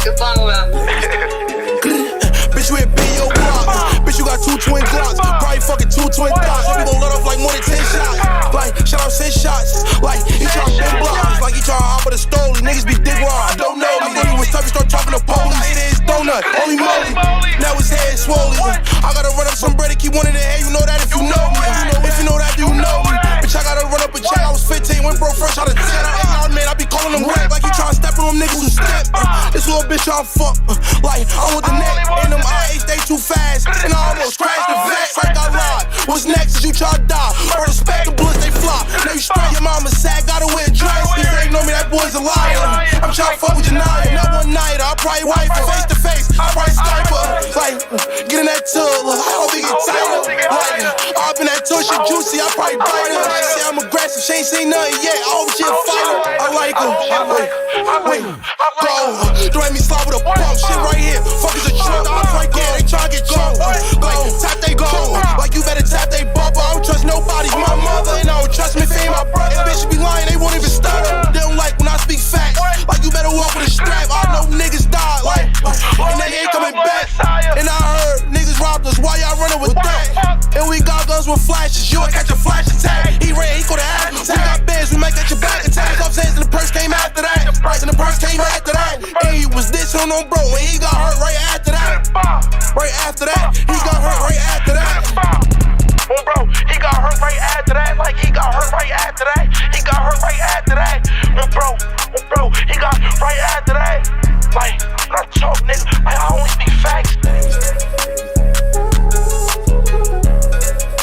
Que fun with him. Bitch, you hit B.O. Glocks. Bitch, you got 2 twin Glocks. Probably fucking 2 twin Glocks. So we gon' let off like more than 10 shots. Like, shout out 10 shots. Like, he tryna bend blocks. Like, he tryna hop with a stole. Niggas be dick raw. I don't know. I thought he was tough. He start talking to police. I ate his donut. Holy moly. Now his head swollen. I gotta run up some bread to keep one in the head. You know that if you know me. If you know that, you know me. Bitch, I gotta run up a check. I was 15. Went broke fresh out of 10. Man, I be calling them rap. Like, he tryna step on them niggas who step. This little bitch tryna fuck. Like, I'm with the neck. And them IH, they too fast. And I almost crashed the vet. Frank got robbed. What's next is you try to die. Or the spec, the bullets, they flop. Now you straight, your mama sad. Gotta wear a dress. These ain't know me, that boy's a liar. I'm tryna fuck with Janaya. Not one night, I'll probably wife her. Face to face, I'll probably Skype her. Like, get in that tub. I hope he get tighter. Like, up in that tush, shit juicy, I'll probably bite her. She say I'm aggressive, she ain't seen nothing yet. I hope she a fighter. I like her. Wait, go. Don't let me slide with a bump. Shit right here. Fuck is a truck. I'm right there. They tryna get drunk. Like, tap they go. Like, you better tap they bumper. I don't trust nobody. My mother, and I don't trust me if ain't my brother. And bitch be lying, they won't even stutter. They don't like when I speak facts. Like, you better walk with a strap. I know niggas died. Like, and they ain't coming back. And I heard niggas robbed us. Why y'all running with that? And we got guns with flashes. You'll catch a flash attack. He ran, he go to ass. We got bands, we might catch your back attack. Cups hands and the purse came after that. And the purse came after that. And he was this on no bro. And he got hurt right after that. Right after that. He got hurt right after that. Bro, he got hurt right after that. Like,